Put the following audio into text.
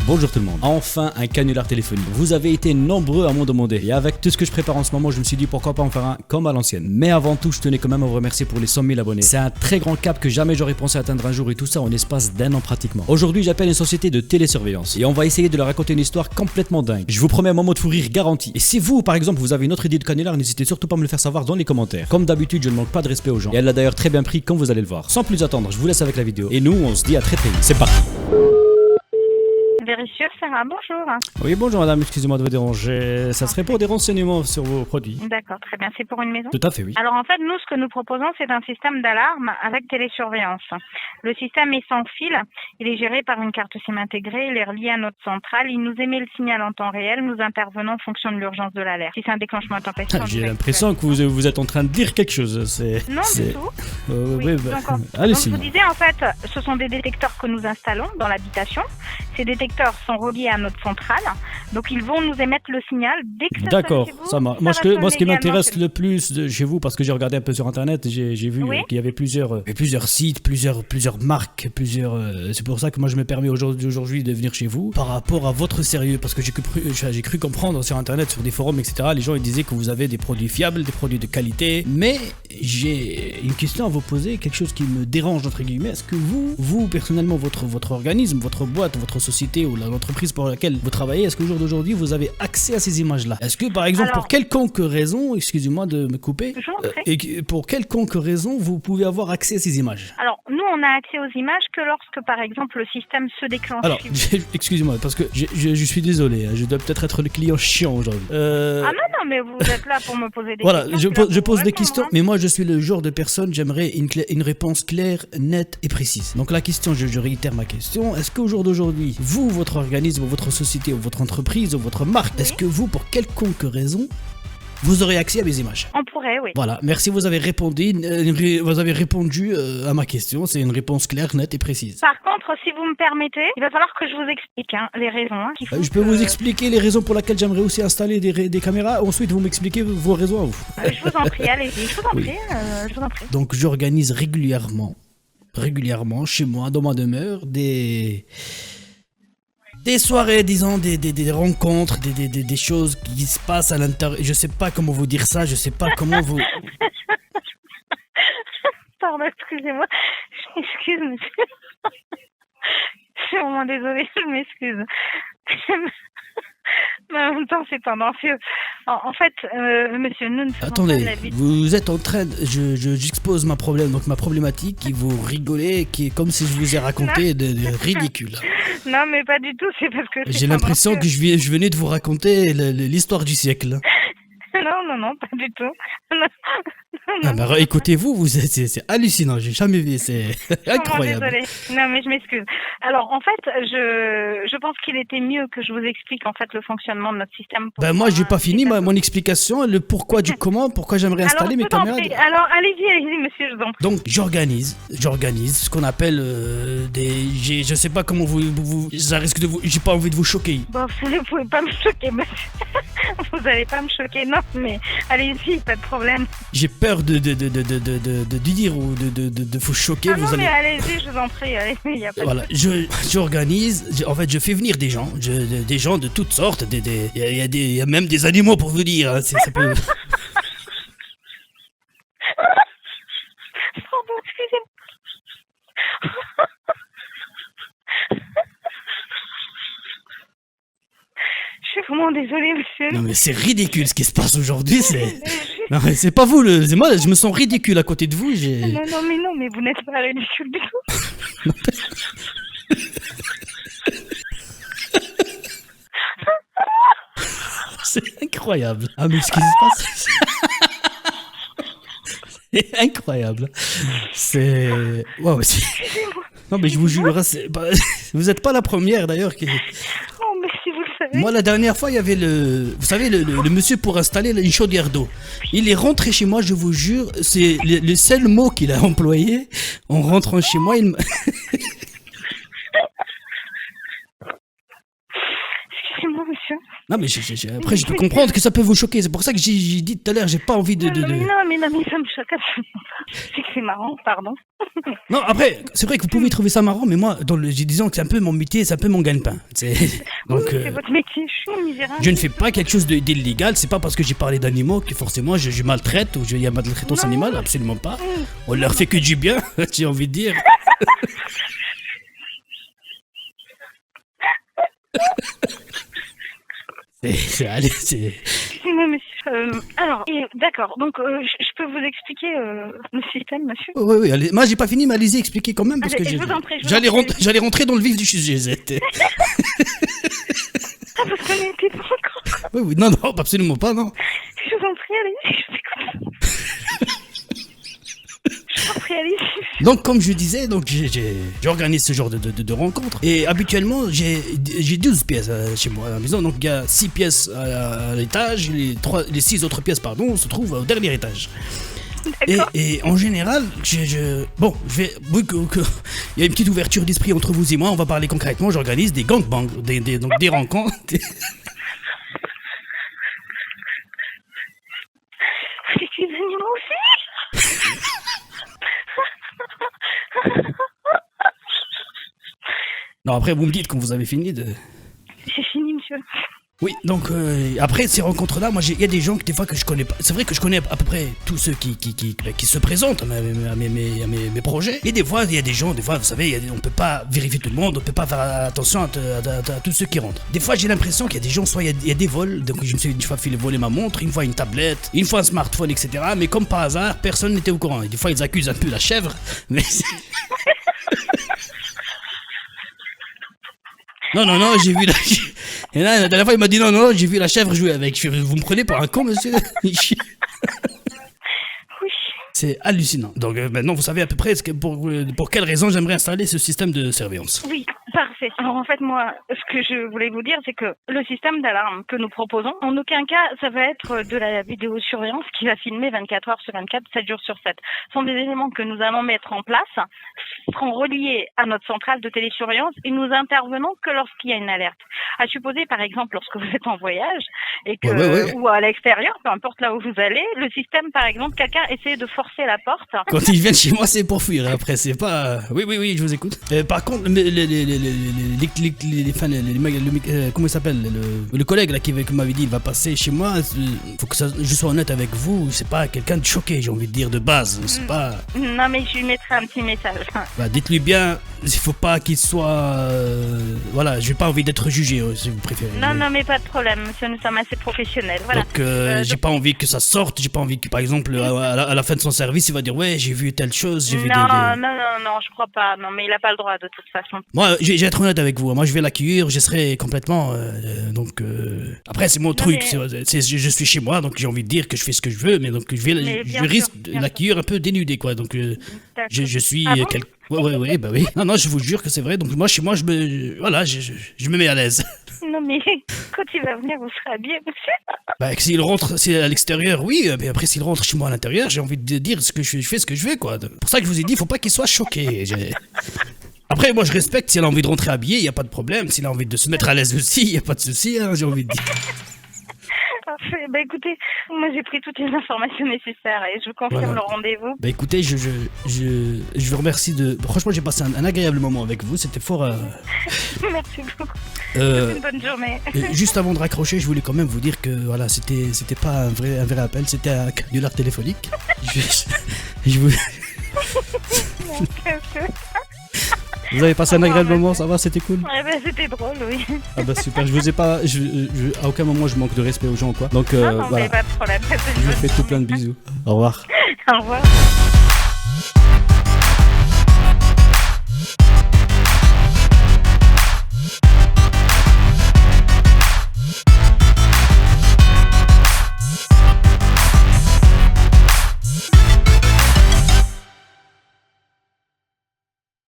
Bonjour tout le monde. Enfin un canular téléphonique. Vous avez été nombreux à m'en demander. Et avec tout ce que je prépare en ce moment, je me suis dit pourquoi pas en faire un comme à l'ancienne. Mais avant tout, je tenais quand même à vous remercier pour les 100 000 abonnés. C'est un très grand cap que jamais j'aurais pensé atteindre un jour et tout ça en l'espace d'un an pratiquement. Aujourd'hui, j'appelle une société de télésurveillance et on va essayer de leur raconter une histoire complètement dingue. Je vous promets un moment de fou rire garanti. Et si vous, par exemple, vous avez une autre idée de canular, n'hésitez surtout pas à me le faire savoir dans les commentaires. Comme d'habitude, je ne manque pas de respect aux gens. Et elle l'a d'ailleurs très bien pris comme vous allez le voir. Sans plus attendre, je vous laisse avec la vidéo. Et nous, on se dit à très vite. C'est parti. Vérissure, Sarah, bonjour. Oui, bonjour madame, excusez-moi de vous déranger. Ça serait pour des renseignements sur vos produits. D'accord, très bien. C'est pour une maison? Tout à fait, oui. Alors en fait, nous, ce que nous proposons, c'est un système d'alarme avec télésurveillance. Le système est sans fil, il est géré par une carte SIM intégrée, il est relié à notre centrale, il nous émet le signal en temps réel, nous intervenons en fonction de l'urgence de l'alerte. Si c'est un déclenchement intempestif... J'ai l'impression que vous êtes en train de dire quelque chose. Non, du tout. Oui, Oui, bah, donc, allez, je vous disais, en fait, ce sont des détecteurs que nous installons dans l'habitation. Ces détecteurs sont reliés à notre centrale, donc ils vont nous émettre le signal dès que ça sonne d'accord, chez vous, ça marche. Moi, ce qui m'intéresse le plus chez vous, parce que j'ai regardé un peu sur internet, j'ai vu Oui. qu'il y avait plusieurs sites, plusieurs marques, c'est pour ça que moi je me permets aujourd'hui de venir chez vous par rapport à votre sérieux, parce que j'ai cru comprendre sur internet, sur des forums, etc. Les gens ils disaient que vous avez des produits fiables, des produits de qualité, mais j'ai une question à vous poser, quelque chose qui me dérange entre guillemets. Est-ce que vous personnellement, votre organisme, votre boîte, votre société ou l'entreprise pour laquelle vous travaillez, est-ce qu'au jour d'aujourd'hui vous avez accès à ces images-là? Est-ce que par exemple, pour quelconque raison, excusez-moi de me couper, pour quelconque raison vous pouvez avoir accès à ces images? Alors, nous, on a accès aux images que lorsque, par exemple, le système se déclenche. Alors, excusez-moi, parce que je suis désolé, je dois peut-être être le client chiant aujourd'hui. Ah non, mais vous êtes là pour me poser des voilà, questions. je pose des questions, mais moi je suis le genre de personne, j'aimerais une réponse claire, nette et précise. Donc la question, je réitère ma question, est-ce qu'au jour d'aujourd'hui, vous, votre organisme, votre société, ou votre entreprise, ou votre marque, est-ce que vous, pour quelconque raison, vous aurez accès à mes images? On pourrait, oui. Voilà, merci, vous avez répondu à ma question, c'est une réponse claire, nette et précise. Par contre, si vous me permettez, il va falloir que je vous explique les raisons. Qu'il faut Je peux vous expliquer les raisons pour lesquelles j'aimerais aussi installer des caméras, ensuite vous m'expliquez vos raisons à vous. Je vous en prie, allez-y, je vous en prie, je vous en prie. Donc j'organise régulièrement chez moi, dans ma demeure, des soirées, disons, des rencontres, des choses qui se passent à l'intérieur. Je sais pas comment vous dire ça, je sais pas comment vous... Pardon, excusez-moi, je m'excuse, monsieur. Je suis vraiment désolée, je m'excuse. Mais en même temps, c'est tendancieux. En fait, monsieur, nous ne faisons pas de Attendez, la vie. vous êtes en train de... J'expose ma problématique, et vous rigolez, qui est comme si je vous ai raconté de ridicule. Non, mais pas du tout, c'est parce que... J'ai l'impression que je venais de vous raconter l'histoire du siècle. Non, pas du tout. Ah bah, écoutez-vous, c'est hallucinant, j'ai jamais vu, c'est incroyable. Désolée. Non, mais je m'excuse. Alors, en fait, je pense qu'il était mieux que je vous explique en fait le fonctionnement de notre système. Moi, j'ai pas fini mon explication, le pourquoi du comment, pourquoi j'aimerais installer mes caméras. Alors, allez-y, monsieur, je vous en prie. Donc, j'organise ce qu'on appelle je sais pas comment ça risque de vous, j'ai pas envie de vous choquer. Bon, vous pouvez pas me choquer, monsieur. Vous allez pas me choquer, non, mais allez-y, pas de problème. J'ai peur de dire ou de vous choquer. Ah non, mais allez-y, je vous en prie, il y a pas voilà, j'organise, en fait, je fais venir des gens, des gens de toutes sortes, il y a même des animaux pour vous dire, hein, ça peut... Pardon, excusez-moi. Je suis vraiment désolée, monsieur. Non mais c'est ridicule ce qui se passe aujourd'hui, Non mais c'est pas vous, c'est moi, je me sens ridicule à côté de vous, Non, mais vous n'êtes pas ridicule du tout. C'est incroyable. Ah mais ce qui se passe... C'est incroyable. C'est... Wow, non mais je vous jure, vous êtes pas la première d'ailleurs qui... Oh, mais si vous le savez. Moi la dernière fois il y avait vous savez le monsieur pour installer une chaudière d'eau. Il est rentré chez moi, je vous jure, c'est le seul mot qu'il a employé en rentrant chez moi. Excusez-moi. monsieur. Non, mais après, je peux comprendre que ça peut vous choquer. C'est pour ça que j'ai dit tout à l'heure, j'ai pas envie de... Non, mais ça me choque absolument pas. C'est que c'est marrant, pardon. Non, après, c'est vrai que vous pouvez trouver ça marrant, mais moi, disons que c'est un peu mon métier, c'est un peu mon gagne-pain. Donc, c'est votre métier, je suis misérable. je ne fais pas quelque chose d'illégal, c'est pas parce que j'ai parlé d'animaux que forcément je maltraite ou il y a maltraitance animale, absolument pas. On leur fait que du bien, j'ai envie de dire. Allez, c'est... Excusez-moi, monsieur. Alors, d'accord, donc je peux vous expliquer le système, monsieur? Oui, allez. Moi j'ai pas fini, mais allez-y, expliquez quand même, parce que je vous en prie, j'allais rentrer dans le vif du sujet. Ah, vous connaissez pas encore? Oui, non, absolument pas, non. Je vous en prie, allez-y, je vous écoute. Je vous en prie, allez-y. Donc, comme je disais, donc j'organise ce genre de rencontres. Et habituellement, j'ai 12 pièces chez moi à la maison. Donc, il y a 6 pièces à l'étage. Les 6 autres pièces, pardon, se trouvent au dernier étage. Et en général, bon, il y a une petite ouverture d'esprit entre vous et moi. On va parler concrètement. J'organise des gangbangs, donc des rencontres. C'est des animaux aussi. Non, après, vous me dites quand vous avez fini de... J'ai fini, monsieur. Oui, donc après ces rencontres-là, moi il y a des gens que des fois que je connais pas. C'est vrai que je connais à peu près tous ceux qui se présentent à mes projets. Et des fois, il y a des gens, vous savez, on peut pas vérifier tout le monde, on peut pas faire attention à tous ceux qui rentrent. Des fois, j'ai l'impression qu'il y a des gens, soit il y a des vols, donc je me suis une fois fait voler ma montre, une fois une tablette, une fois un smartphone, etc. Mais comme par hasard, personne n'était au courant. Et des fois, ils accusent un peu la chèvre, mais... Non, j'ai vu la... Et là, la dernière fois, il m'a dit non, j'ai vu la chèvre jouer avec. Vous me prenez pour un con, monsieur? Oui. C'est hallucinant. Donc maintenant, vous savez à peu près pour quelle raison j'aimerais installer ce système de surveillance. Oui, parfait. Alors en fait, moi, ce que je voulais vous dire, c'est que le système d'alarme que nous proposons, en aucun cas, ça va être de la vidéosurveillance qui va filmer 24 heures sur 24, 7 jours sur 7. Ce sont des éléments que nous allons mettre en place, seront reliés à notre centrale de télésurveillance et nous intervenons que lorsqu'il y a une alerte. À supposer, par exemple, lorsque vous êtes en voyage et que ou à l'extérieur, peu importe là où vous allez, le système, par exemple, quelqu'un essaie de forcer la porte. Quand ils viennent chez moi, c'est pour fuir. Après, c'est pas. Oui, je vous écoute. Par contre, comment il s'appelle, le collègue là qui m'avait dit il va passer chez moi. Faut que je sois honnête avec vous. C'est pas quelqu'un de choqué, j'ai envie de dire de base. C'est pas. Non, mais je lui mettrai un petit message. Bah, dites-lui bien. Il faut pas qu'il soit. Voilà, j'ai pas envie d'être jugé, si vous préférez. Non, mais pas de problème, monsieur, nous sommes assez professionnels. Voilà. Donc, j'ai pas envie que ça sorte, j'ai pas envie que, par exemple, à la fin de son service, il va dire ouais, j'ai vu telle chose, j'ai vu non, je crois pas. Non, mais il a pas le droit de toute façon. Moi, je vais être honnête avec vous. Moi, je vais l'accueillir, je serai complètement. Après, c'est mon truc. Je suis chez moi, donc j'ai envie de dire que je fais ce que je veux, mais donc je risque de l'accueillir un peu dénudé, quoi. Donc, je suis quelqu'un. Ouais, bah oui. Non, je vous jure que c'est vrai. Donc moi, chez moi, je me mets à l'aise. Non, mais quand il va venir, vous serez habillé, monsieur. Bah, s'il rentre, c'est à l'extérieur, oui. Mais après, s'il rentre chez moi à l'intérieur, j'ai envie de dire je fais ce que je veux, quoi. C'est pour ça que je vous ai dit, faut pas qu'il soit choqué. Après, moi, je respecte. S'il a envie de rentrer habillé, y a pas de problème. S'il a envie de se mettre à l'aise aussi, y a pas de souci, hein, j'ai envie de dire. Parfait. Bah écoutez, moi j'ai pris toutes les informations nécessaires et je vous confirme le rendez-vous. Bah écoutez, je vous remercie Franchement, j'ai passé un agréable moment avec vous, c'était fort... Merci beaucoup. Une bonne journée. Juste avant de raccrocher, je voulais quand même vous dire que voilà, c'était pas un vrai appel, c'était un canular téléphonique. je vous... Vous avez passé un agréable moment, ça va, c'était cool? Ouais, bah c'était drôle, oui. Ah bah super, je vous ai pas... à aucun moment je manque de respect aux gens, quoi. Donc non, voilà. Pas de problème. Je vous fais tout plein de bisous. Au revoir. Au revoir.